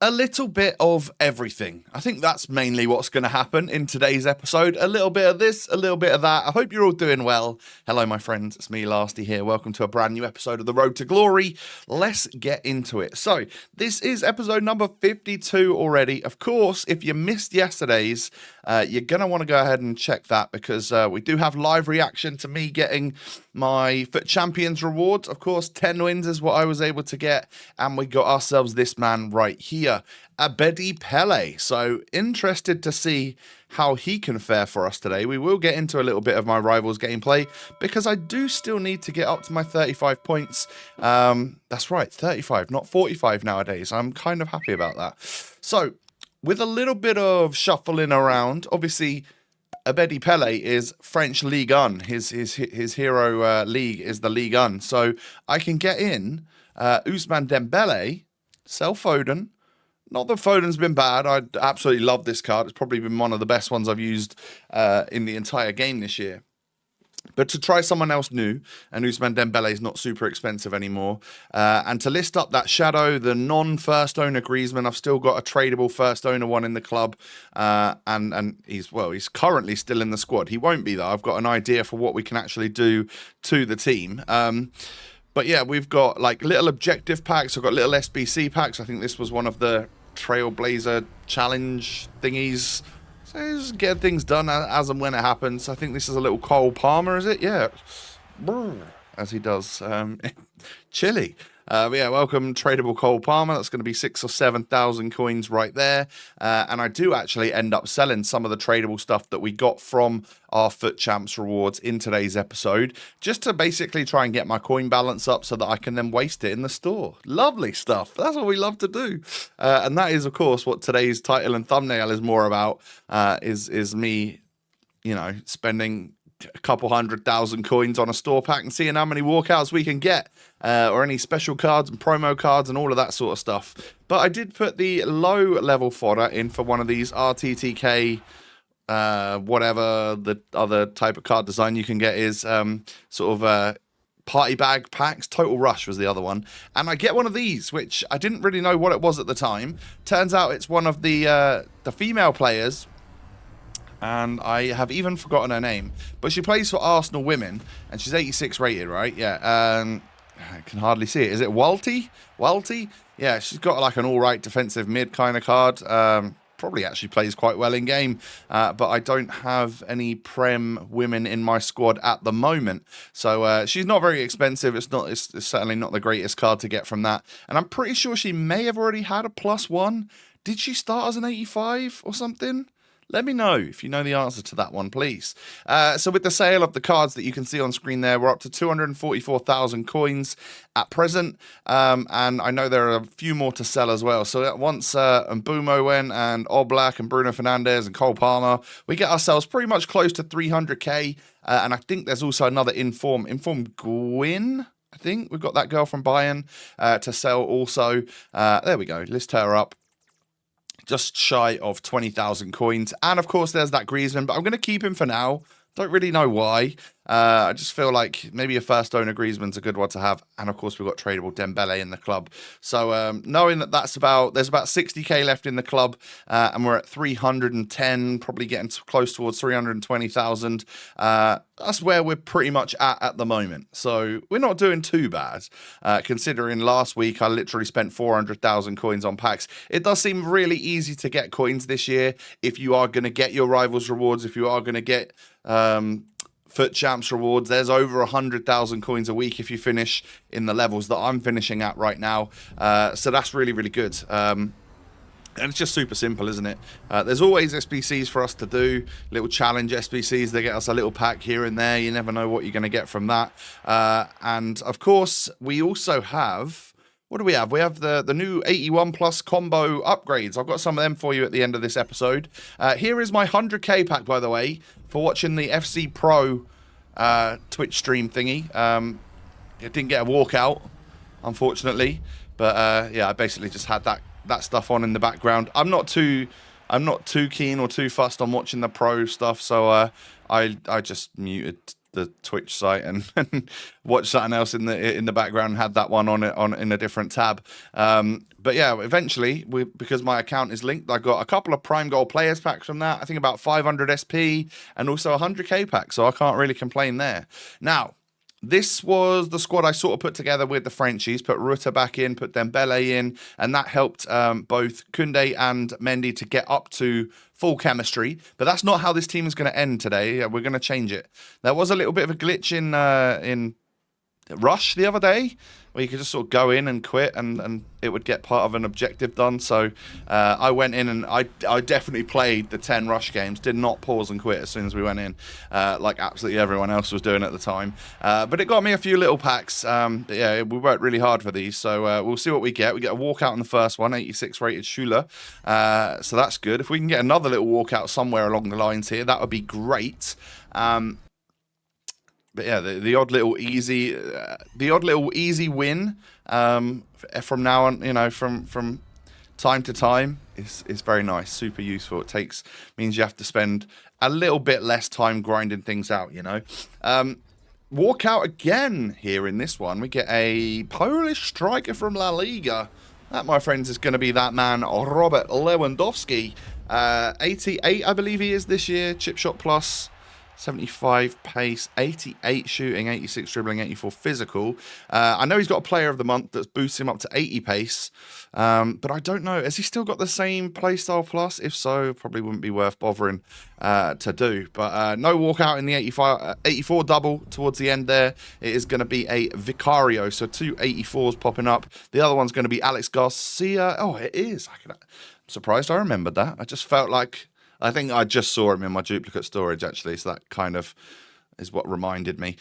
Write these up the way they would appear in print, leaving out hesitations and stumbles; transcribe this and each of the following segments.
a little bit of everything. I think that's mainly what's going to happen in today's episode. A little bit of this, a little bit of that. I hope you're all doing well. Hello, my friends. It's me, Lasty, here. Welcome to a brand new episode of The Road to Glory. Let's get into it. So, this is episode number 52 already. Of course, if you missed yesterday's, you're going to want to go ahead and check that because we do have live reaction to me getting my FUT Champions rewards. Of course, 10 wins is what I was able to get, and we got ourselves this man right here, Abedi Pele. So interested to see how he can fare for us today. We will get into a little bit of my rivals gameplay because I do still need to get up to my 35 points. That's right, 35, not 45 nowadays. I'm kind of happy about that. So with a little bit of shuffling around, obviously Abedi Pele is French Ligue 1. His hero league is the Ligue 1. So I can get in Ousmane Dembele, sell Foden. Not that Foden's been bad. I absolutely love this card. It's probably been one of the best ones I've used in the entire game this year. But to try someone else new, and Ousmane Dembele is not super expensive anymore, and to list up that shadow, the non-first owner Griezmann, I've still got a tradable first owner one in the club, and he's currently still in the squad. He won't be though. I've got an idea for what we can actually do to the team. But yeah, we've got like little objective packs. I've got little SBC packs. I think this was one of the Trailblazer challenge thingies. So just get things done as and when it happens. I think this is a little Cole Palmer, is it? Yeah. As he does. Chilly. But yeah, welcome tradable Cole Palmer. That's going to be 6,000 or 7,000 coins right there. And I do actually end up selling some of the tradable stuff that we got from our FUT Champs rewards in today's episode, just to basically try and get my coin balance up so that I can then waste it in the store. Lovely stuff. That's what we love to do. And that is, of course, what today's title and thumbnail is more about, is me, you know, spending a couple 100,000 coins on a store pack and seeing how many walkouts we can get, or any special cards and promo cards and all of that sort of stuff. But I did put the low level fodder in for one of these RTTK, whatever the other type of card design you can get is, sort of party bag packs. Total Rush was the other one, and I get one of these, which I didn't really know what it was at the time. Turns out it's one of the female players, and I have even forgotten her name, but she plays for Arsenal Women, and she's 86 rated, right? Yeah, I can hardly see it. Is it Walty? Walty? Yeah, she's got like an all-right defensive mid kind of card. Probably actually plays quite well in game, but I don't have any Prem women in my squad at the moment. So she's not very expensive. It's certainly not the greatest card to get from that. And I'm pretty sure she may have already had a +1. Did she start as an 85 or something? Let me know if you know the answer to that one, please. So with the sale of the cards that you can see on screen there, we're up to 244,000 coins at present. And I know there are a few more to sell as well. So once Mbumo went, and Oblak and Bruno Fernandes and Cole Palmer, we get ourselves pretty much close to 300k. And I think there's also another Inform Gwyn. I think we've got that girl from Bayern to sell also. There we go. List her up. Just shy of 20,000 coins. And of course, there's that Griezmann, but I'm going to keep him for now. Don't really know why. I just feel like maybe a first owner Griezmann's a good one to have. And of course, we've got tradable Dembele in the club. So knowing that there's about 60k left in the club, and we're at 310, probably getting close towards 320,000. That's where we're pretty much at the moment. So we're not doing too bad, considering last week I literally spent 400,000 coins on packs. It does seem really easy to get coins this year if you are going to get your rivals rewards, if you are going to get FUT Champs rewards. There's over 100,000 coins a week if you finish in the levels that I'm finishing at right now. So that's really, really good. And it's just super simple, isn't it? There's always SBCs for us to do, little challenge SBCs. They get us a little pack here and there. You never know what you're going to get from that. And of course, we also have... What do we have? We have the new 81 plus combo upgrades. I've got some of them for you at the end of this episode. Here is my 100k pack, by the way, for watching the FC Pro Twitch stream thingy. It didn't get a walkout, unfortunately. But yeah, I basically just had that stuff on in the background. I'm not too keen or too fussed on watching the pro stuff, so I just muted the Twitch site and, and watched something else in the background and had that one on in a different tab. But yeah, eventually, because my account is linked, I got a couple of Prime Gold Players packs from that. I think about 500 SP and also a 100k pack, so I can't really complain there. Now, this was the squad I sort of put together with the Frenchies, put Ruta back in, put Dembele in, and that helped both Koundé and Mendy to get up to full chemistry. But that's not how this team is going to end today. We're going to change it. There was a little bit of a glitch in Rush the other day, where you could just sort of go in and quit and it would get part of an objective done. So I went in and I definitely played the 10 Rush games, did not pause and quit as soon as we went in, like absolutely everyone else was doing at the time. But it got me a few little packs. But yeah, we worked really hard for these, so we'll see what we get. We get a walkout in the first one, 86 rated Schuler, so that's good. If we can get another little walkout somewhere along the lines here, that would be great. But yeah, the odd little easy win from now on, you know, from time to time is very nice, super useful. It means you have to spend a little bit less time grinding things out, you know. Walkout again here in this one. We get a Polish striker from La Liga. That, my friends, is going to be that man, Robert Lewandowski. 88, I believe he is this year. Chip shot plus. 75 pace, 88 shooting, 86 dribbling, 84 physical. I know he's got a player of the month that's boosted him up to 80 pace, but I don't know. Has he still got the same playstyle plus? If so, probably wouldn't be worth bothering to do. But no walkout in the 84 double towards the end there. It is going to be a Vicario, so 2 84s popping up. The other one's going to be Alex Garcia. Oh, it is. I'm surprised I remembered that. I just felt like... I think I just saw him in my duplicate storage, actually, so that kind of is what reminded me.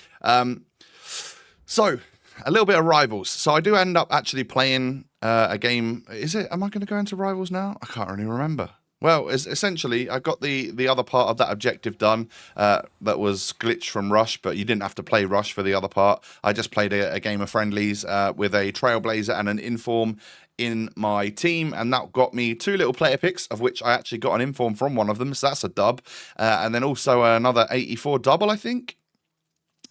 So, a little bit of Rivals. So I do end up actually playing a game. Am I going to go into Rivals now? I can't really remember. Well, essentially, I got the other part of that objective done that was glitched from Rush, but you didn't have to play Rush for the other part. I just played a game of friendlies with a Trailblazer and an Inform in my team, and that got me 2 little player picks, of which I actually got an Inform from one of them, so that's a dub. And then also another 84 double, I think,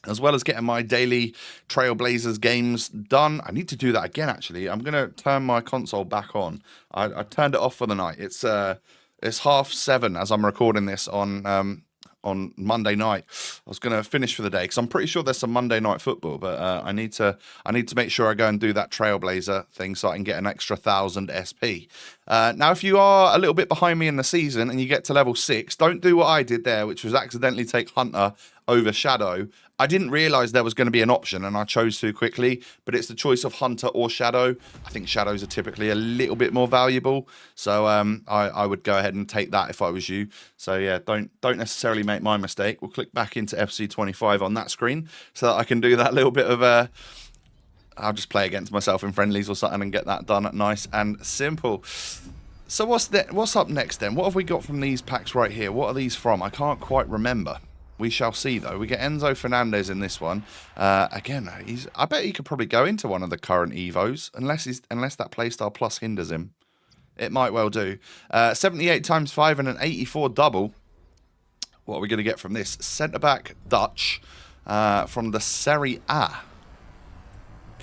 as well as getting my daily Trailblazers games done. I need to do that again, actually. I'm going to turn my console back on. I turned it off for the night. It's 7:30 as I'm recording this on Monday night. I was going to finish for the day because I'm pretty sure there's some Monday night football, but I need to make sure I go and do that Trailblazer thing so I can get an extra 1,000 SP. Now, if you are a little bit behind me in the season and you get to level 6, don't do what I did there, which was accidentally take Hunter over Shadow. I didn't realise there was going to be an option, and I chose too quickly, but it's the choice of Hunter or Shadow. I think Shadows are typically a little bit more valuable, so I would go ahead and take that if I was you. So yeah, don't necessarily make my mistake. We'll click back into FC25 on that screen so that I can do that little bit of I'll just play against myself in friendlies or something and get that done nice and simple. So what's up next then? What have we got from these packs right here? What are these from? I can't quite remember. We shall see, though. We get Enzo Fernandez in this one. Again, I bet he could probably go into one of the current Evos, unless that playstyle plus hinders him. It might well do. 78 times 5 and an 84 double. What are we going to get from this? Centre-back Dutch from the Serie A.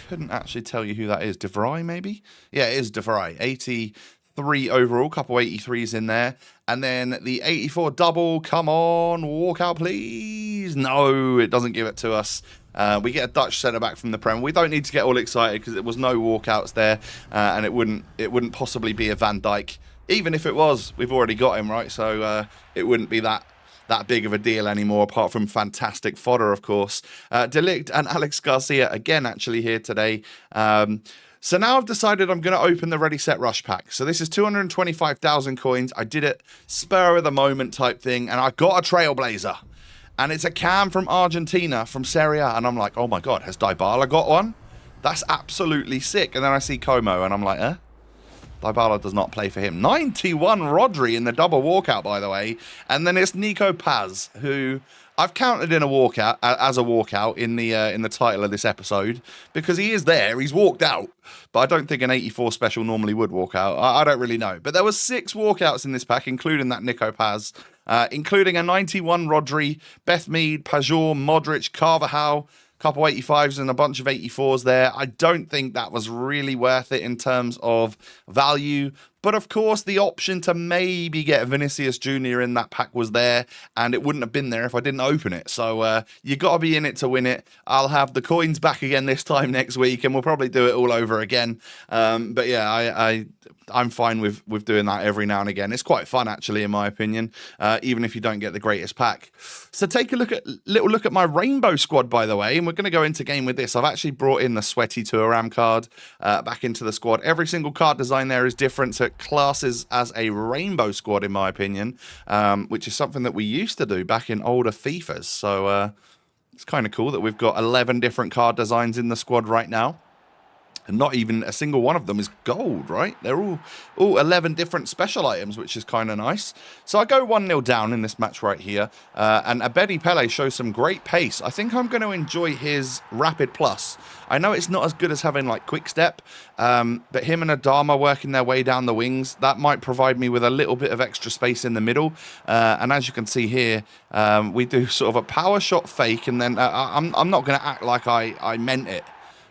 Couldn't actually tell you who that is. De Vrij, maybe? Yeah, it is De Vrij. 83 overall, couple 83s in there. And then the 84 double, come on, walk out please. No, it doesn't give it to us. We get a Dutch centre-back from the Prem. We don't need to get all excited because there was no walkouts there, and it wouldn't possibly be a Van Dijk. Even if it was, we've already got him, right? So it wouldn't be that big of a deal anymore, apart from fantastic fodder, of course. De Ligt and Alex Garcia, again, actually here today. So now I've decided I'm going to open the Ready Set Rush pack. So this is 225,000 coins. I did it spur of the moment type thing, and I got a Trailblazer. And it's a cam from Argentina, from Serie A. And I'm like, oh my God, has Dybala got one? That's absolutely sick. And then I see Como, and I'm like, eh? Dybala does not play for him. 91 Rodri in the double walkout, by the way. And then it's Nico Paz, who I've counted in a walkout as a walkout in the title of this episode because he is there. He's walked out, but I don't think an 84 special normally would walk out. I don't really know. But there were 6 walkouts in this pack, including that Nico Paz, including a 91 Rodri, Beth Mead, Pajor, Modric, Carvajal, couple 85s and a bunch of 84s there. I don't think that was really worth it in terms of value. But of course, the option to maybe get Vinicius Jr. in that pack was there, and it wouldn't have been there if I didn't open it. So you got to be in it to win it. I'll have the coins back again this time next week, and we'll probably do it all over again. But yeah, I'm fine with doing that every now and again. It's quite fun, actually, in my opinion, even if you don't get the greatest pack. So take a little look at my rainbow squad, by the way, and we're going to go into game with this. I've actually brought in the Sweaty Turam card back into the squad. Every single card design there is different, so it classes as a rainbow squad, in my opinion, which is something that we used to do back in older FIFAs. So it's kind of cool that we've got 11 different card designs in the squad right now. And not even a single one of them is gold, right? They're all 11 different special items, which is kind of nice. So I go 1-0 down in this match right here. And Abedi Pele shows some great pace. I think I'm going to enjoy his Rapid Plus. I know it's not as good as having like Quick Step, but him and Adama working their way down the wings, that might provide me with a little bit of extra space in the middle. And as you can see here, we do sort of a power shot fake, and then I'm not going to act like I meant it.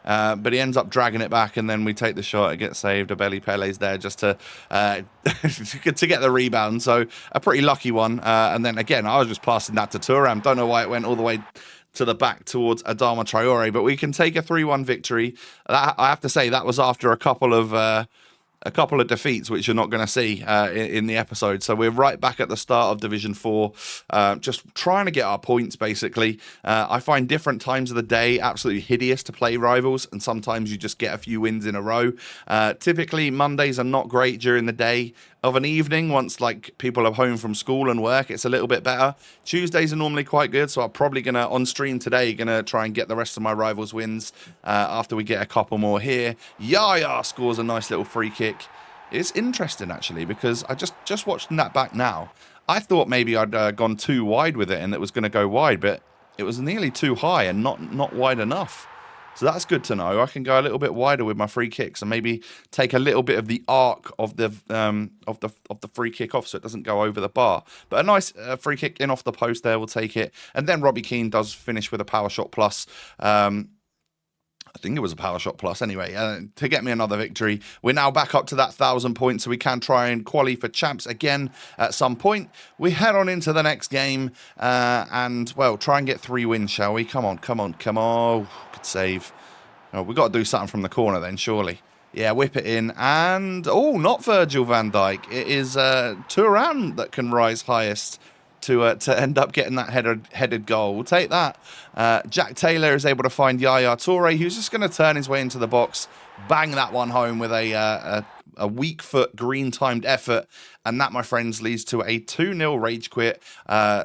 But he ends up dragging it back, and then we take the shot. It gets saved. Abedi Pele's there just to to get the rebound. So a pretty lucky one. And then again, I was just passing that to Thuram. Don't know why it went all the way to the back towards Adama Traore, but we can take a 3-1 victory. I have to say that was after a couple of defeats, which you're not going to see in the episode. So we're right back at the start of Division 4, just trying to get our points, basically. I find different times of the day absolutely hideous to play rivals, and sometimes you just get a few wins in a row. Typically, Mondays are not great during the day. Of an evening, once like people are home from school and work, it's a little bit better. Tuesdays are normally quite good, so I'm probably gonna on stream today gonna try and get the rest of my rivals wins after we get a couple more here. Yaya scores a nice little free kick. It's interesting actually, because I just watching that back now. I thought maybe I'd gone too wide with it and it was going to go wide, but it was nearly too high and not wide enough. So that's good to know. I can go a little bit wider with my free kicks and maybe take a little bit of the arc of the free kick off, so it doesn't go over the bar. But a nice free kick in off the post there, we'll take it. And then Robbie Keane does finish with a power shot plus. I think it was a power shot plus anyway, to get me another victory. We're now back up to that 1,000 points, so we can try and qualify for champs again at some point. We head on into the next game and, well, try and get 3 wins, shall we? Come on. Good save. Oh, we've got to do something from the corner then, surely. Yeah, whip it in. And, oh, not Virgil van Dijk. It is Thuram that can rise highest to end up getting that headed goal. We'll take that. Jack Taylor is able to find Yaya Toure, who's just going to turn his way into the box, bang that one home with a weak foot green timed effort, and that, my friends, leads to a 2-0 rage quit.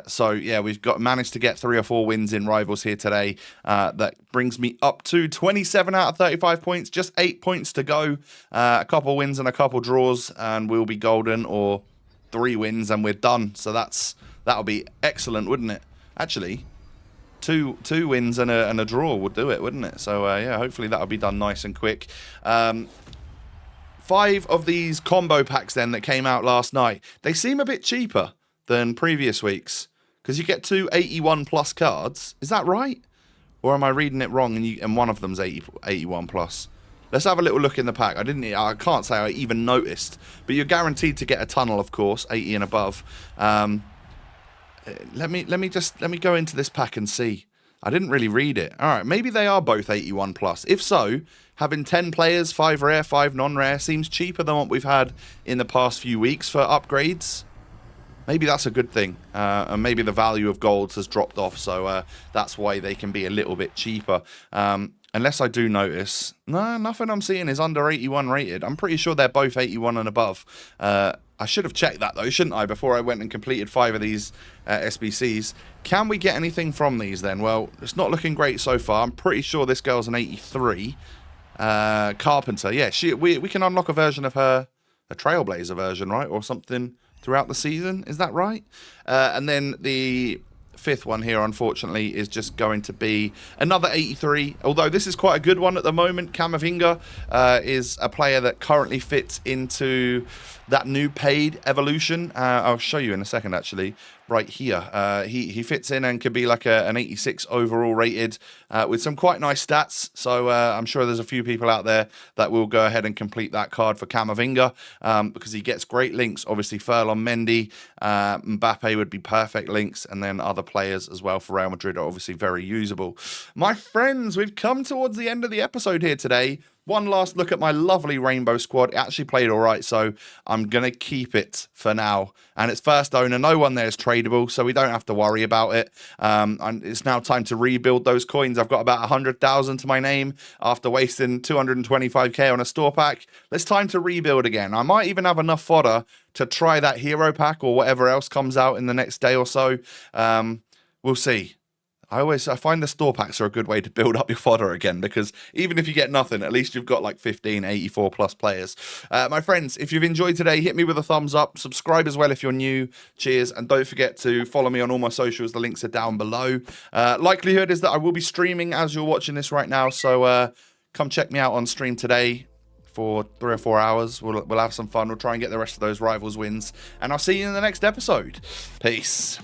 So yeah, we've managed to get 3 or 4 wins in rivals here today. That brings me up to 27 out of 35 points, just 8 points to go. A couple wins and a couple draws, and we'll be golden, or 3 wins and we're done. So that'll be excellent, wouldn't it? Actually, two wins and a draw would do it, wouldn't it? So yeah, hopefully that'll be done nice and quick. 5 of these combo packs then that came out last night, they seem a bit cheaper than previous weeks because you get 2 81 plus cards. Is that right? Or am I reading it wrong and one of them's 81 plus? Let's have a little look in the pack. I can't say I even noticed, but you're guaranteed to get a tunnel, of course, 80 and above. Let me go into this pack and see. I didn't really read it. All right, maybe they are both 81 plus. If so, having 10 players, 5 rare, 5 non-rare seems cheaper than what we've had in the past few weeks for upgrades. Maybe that's a good thing. And maybe the value of golds has dropped off, so that's why they can be a little bit cheaper. Unless I do notice. No, nothing I'm seeing is under 81 rated. I'm pretty sure they're both 81 and above. I should have checked that though, shouldn't I, before I went and completed 5 of these SBCs. Can we get anything from these then? Well, it's not looking great so far. I'm pretty sure this girl's an 83. Carpenter, yeah, we can unlock a version of her, a Trailblazer version, right? Or something throughout the season. Is that right? And then the fifth one here, unfortunately, is just going to be another 83. Although this is quite a good one at the moment. Camavinga is a player that currently fits into that new paid evolution. I'll show you in a second, actually, right here. He fits in and could be like an 86 overall rated with some quite nice stats. So I'm sure there's a few people out there that will go ahead and complete that card for Camavinga because he gets great links. Obviously, Ferland Mendy, Mbappe would be perfect links, and then other players as well for Real Madrid are obviously very usable. My friends, we've come towards the end of the episode here today. One last look at my lovely rainbow squad. It actually played all right, so I'm going to keep it for now. And it's first owner. No one there is tradable, so we don't have to worry about it. And it's now time to rebuild those coins. I've got about 100,000 to my name after wasting 225k on a store pack. It's time to rebuild again. I might even have enough fodder to try that hero pack or whatever else comes out in the next day or so. We'll see. I find the store packs are a good way to build up your fodder again, because even if you get nothing, at least you've got like 15 84 plus players. My friends, if you've enjoyed today, hit me with a thumbs up, subscribe as well if you're new. Cheers, and don't forget to follow me on all my socials. The links are down below. Likelihood is that I will be streaming as you're watching this right now, so come check me out on stream today for 3 or 4 hours. We'll have some fun. We'll try and get the rest of those rivals wins, and I'll see you in the next episode. Peace.